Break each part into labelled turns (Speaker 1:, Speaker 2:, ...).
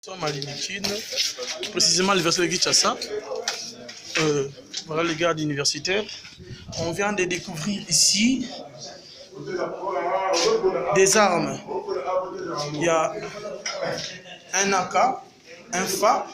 Speaker 1: Nous sommes à l'Inutine, précisément l'université de Kinshasa. Voilà les gardes universitaires. On vient de découvrir ici des armes. Il y a un AK, un FA.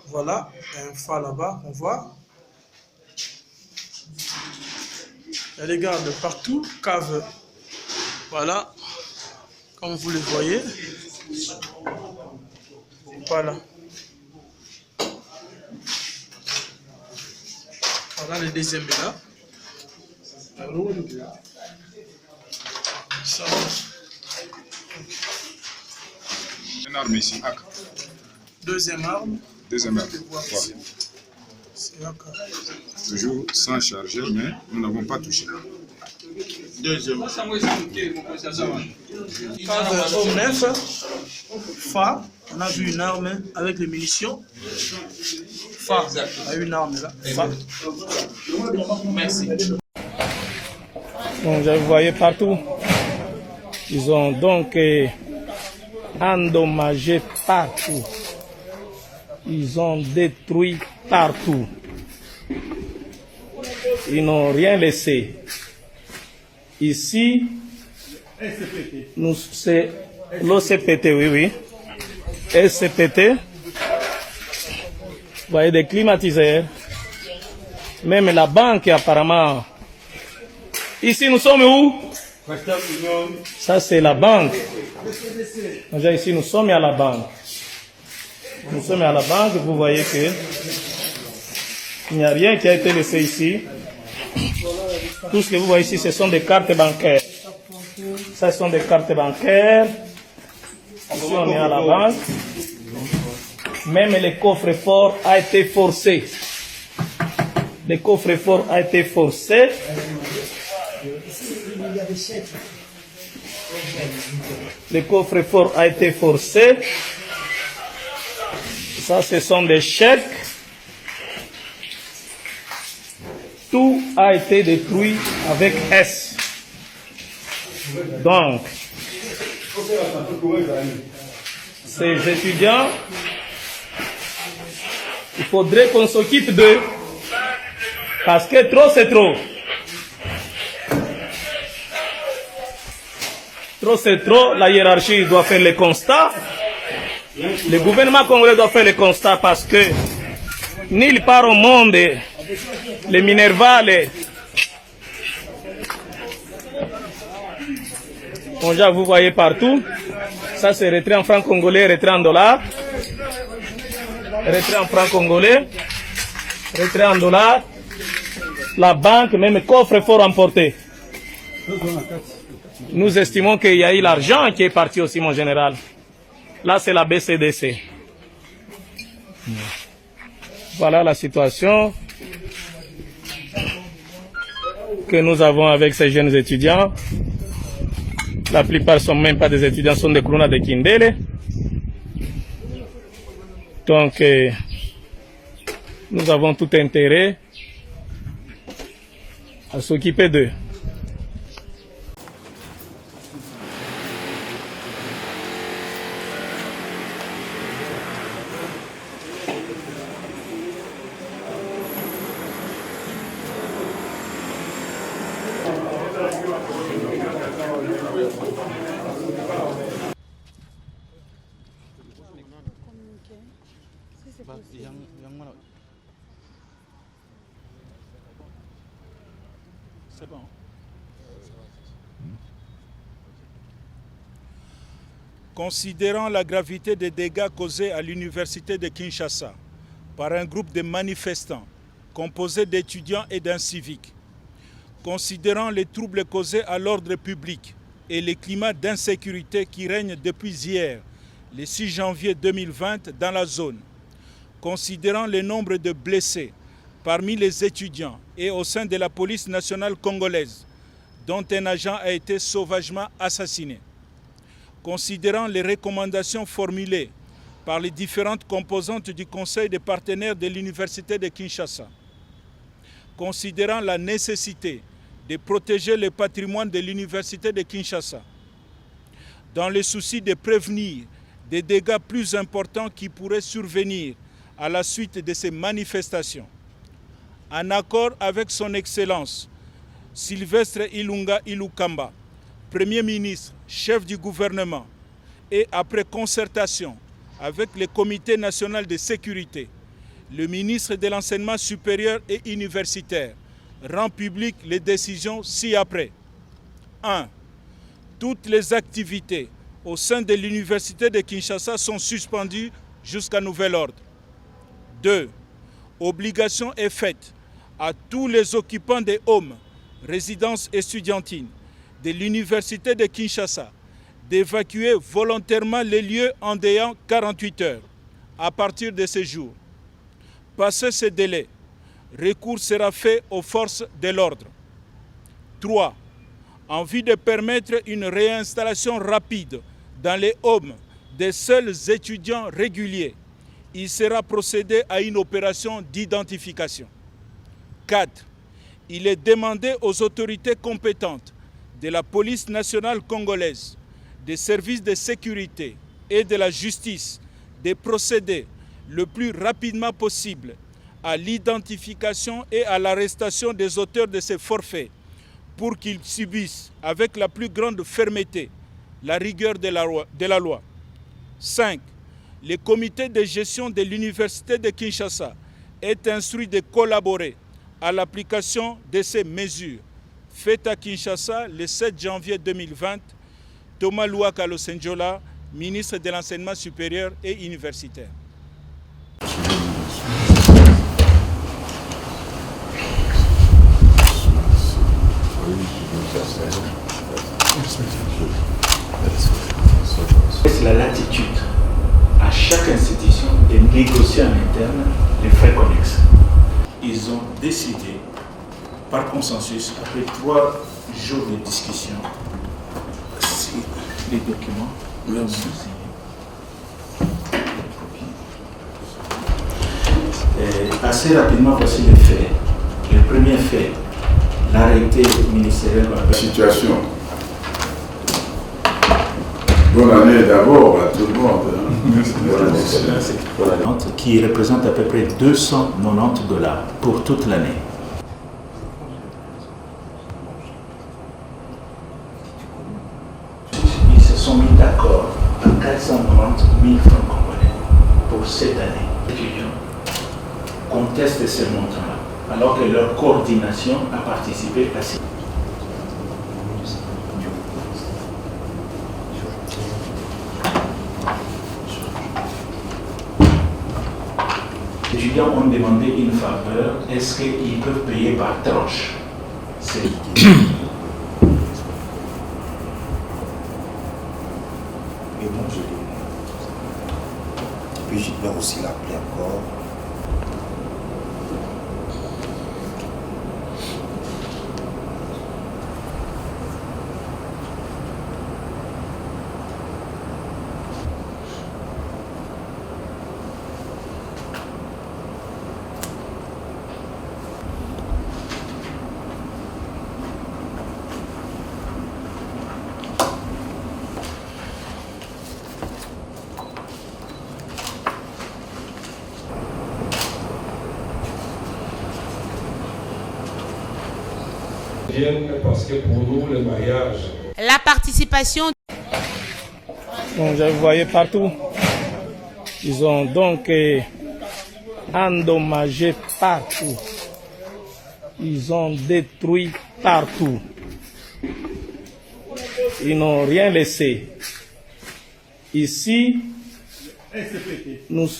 Speaker 1: Voilà, un FA là-bas, on voit. Il y a des gardes partout, cave. Voilà, comme vous le voyez. Voilà. Voilà le deuxième là. Ça.
Speaker 2: Une arme ici, AK.
Speaker 1: Deuxième arme.
Speaker 2: Deuxième arme. Voilà.
Speaker 1: C'est AK.
Speaker 2: Toujours sans charger, mais nous n'avons pas touché.
Speaker 1: Deuxième. Cave au 9. FA. On a vu une arme avec les munitions. FA. On a une arme là. FA. Merci.
Speaker 3: Donc, vous voyez partout. Ils ont donc endommagé partout. Ils ont détruit partout. Ils n'ont rien laissé. Ici, c'est l'OCPT, oui. SCPT. Vous voyez des climatiseurs. Même la banque apparemment. Ici, nous sommes où? Ça, c'est la banque. Déjà, ici, nous sommes à la banque. Nous sommes à la banque. Vous voyez que il n'y a rien qui a été laissé ici. Tout ce que vous voyez ici, ce sont des cartes bancaires. Ça, ce sont des cartes bancaires. Ici, on est à la banque. Même le coffre-fort a été forcé. Le coffre-fort a été forcé. Le coffre-fort a été forcé. Ça, ce sont des chèques. Tout a été détruit avec S. Donc, ces étudiants, il faudrait qu'on s'occupe d'eux. Parce que trop, c'est trop. Trop, c'est trop. La hiérarchie doit faire le constat. Le gouvernement congolais doit faire le constat parce que nulle part au monde, les Minerva, vous voyez partout. Ça, c'est retrait en francs congolais, retrait en dollars. Retrait en francs congolais, retrait en dollars. La banque, même coffre-fort emporté. Nous estimons qu'il y a eu l'argent qui est parti aussi, mon général. Là, c'est la BCDC. Voilà la situation que nous avons avec ces jeunes étudiants. La plupart ne sont même pas des étudiants, sont des Kruna de Kindele. Donc, nous avons tout intérêt à s'occuper d'eux.
Speaker 1: C'est bon.
Speaker 4: Considérant la gravité des dégâts causés à l'université de Kinshasa par un groupe de manifestants composé d'étudiants et d'un civique, considérant les troubles causés à l'ordre public et les climats d'insécurité qui règnent depuis hier, le 6 janvier 2020, dans la zone, considérant le nombre de blessés parmi les étudiants et au sein de la police nationale congolaise, dont un agent a été sauvagement assassiné, considérant les recommandations formulées par les différentes composantes du Conseil des partenaires de l'Université de Kinshasa, considérant la nécessité de protéger le patrimoine de l'Université de Kinshasa, dans le souci de prévenir des dégâts plus importants qui pourraient survenir à la suite de ces manifestations. En accord avec son Excellence Sylvestre Ilunga Ilukamba, Premier ministre, chef du gouvernement, et après concertation avec le Comité national de sécurité, le ministre de l'Enseignement supérieur et universitaire rend public les décisions ci-après. 1. Toutes les activités au sein de l'Université de Kinshasa sont suspendues jusqu'à nouvel ordre. 2. Obligation est faite à tous les occupants des homes, résidences estudiantines de l'Université de Kinshasa d'évacuer volontairement les lieux en délai 48 heures à partir de ce jour. Passé ce délai, recours sera fait aux forces de l'ordre. 3. En vue de permettre une réinstallation rapide dans les homes des seuls étudiants réguliers, il sera procédé à une opération d'identification. 4. Il est demandé aux autorités compétentes de la police nationale congolaise, des services de sécurité et de la justice de procéder le plus rapidement possible à l'identification et à l'arrestation des auteurs de ces forfaits pour qu'ils subissent avec la plus grande fermeté la rigueur de la loi. 5. Le comité de gestion de l'Université de Kinshasa est instruit de collaborer à l'application de ces mesures faites à Kinshasa le 7 janvier 2020. Thomas Louaka Losenjola, ministre de l'Enseignement supérieur et universitaire.
Speaker 5: C'est la latitude à chaque institution de négocier en interne les frais connexes. Ils ont décidé, par consensus, après 3 jours de discussion, si les documents leur sont signés. Assez rapidement, voici les faits. Le premier fait, l'arrêté ministériel.
Speaker 2: Situation. Bonne année d'abord à tout le monde.
Speaker 5: Qui représente à peu près $290 pour toute l'année. Ils se sont mis d'accord à 490 000 francs congolais pour cette année. Les étudiants contestent ce montant-là, alors que leur coordination a participé à ces. Les étudiants ont demandé une faveur, est-ce qu'ils peuvent payer par tranche? C'est
Speaker 6: Et moi je l'ai. Et puis je dois aussi l'appeler encore.
Speaker 7: Parce que pour nous, le mariage.
Speaker 8: La participation.
Speaker 3: Donc, vous voyez partout. Ils ont donc endommagé partout. Ils ont détruit partout. Ils n'ont rien laissé. Ici,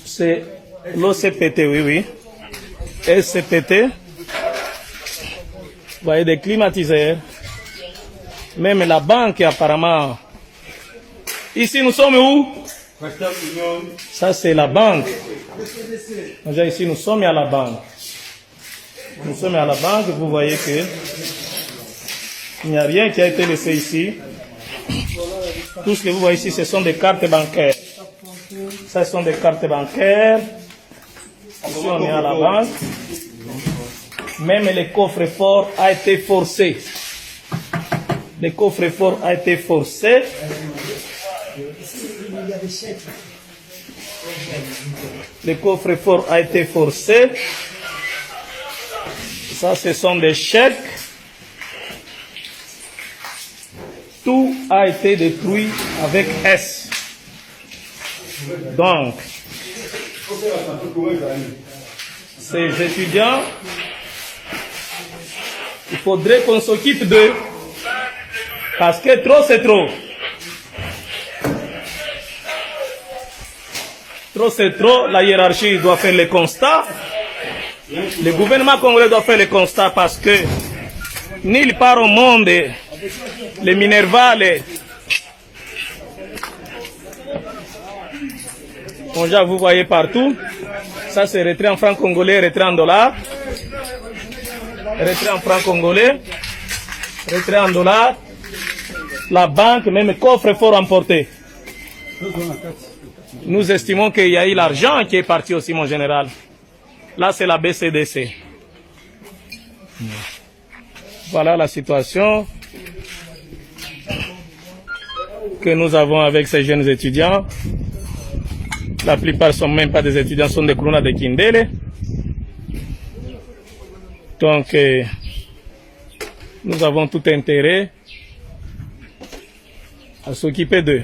Speaker 3: c'est l'OCPT, oui. SCPT. Vous voyez des climatiseurs. Même la banque apparemment. Ici nous sommes où? Ça c'est la banque. Déjà ici nous sommes à la banque. Nous sommes à la banque, vous voyez que il n'y a rien qui a été laissé ici. Tout ce que vous voyez ici, ce sont des cartes bancaires. Ça, ce sont des cartes bancaires. Ici on est à la banque. Même le coffre-fort a été forcé. Le coffre-fort a été forcé. Le coffre-fort a été forcé. Ça, ce sont des chèques. Tout a été détruit avec S. Donc, ces étudiants, il faudrait qu'on s'occupe d'eux. Parce que trop, c'est trop. Trop, c'est trop. La hiérarchie doit faire le constat. Le gouvernement congolais doit faire le constat parce que nulle part au monde, les Minerva, Déjà, vous voyez partout. Ça, c'est retrait en francs congolais, retrait en dollars. Retrait en francs congolais, retrait en dollars. La banque, même coffre-fort emporté. Nous estimons qu'il y a eu l'argent qui est parti aussi, mon général. Là, c'est la BCDC. Voilà la situation que nous avons avec ces jeunes étudiants. La plupart ne sont même pas des étudiants, sont des Kruna de Kindele. Donc, nous avons tout intérêt à s'occuper d'eux.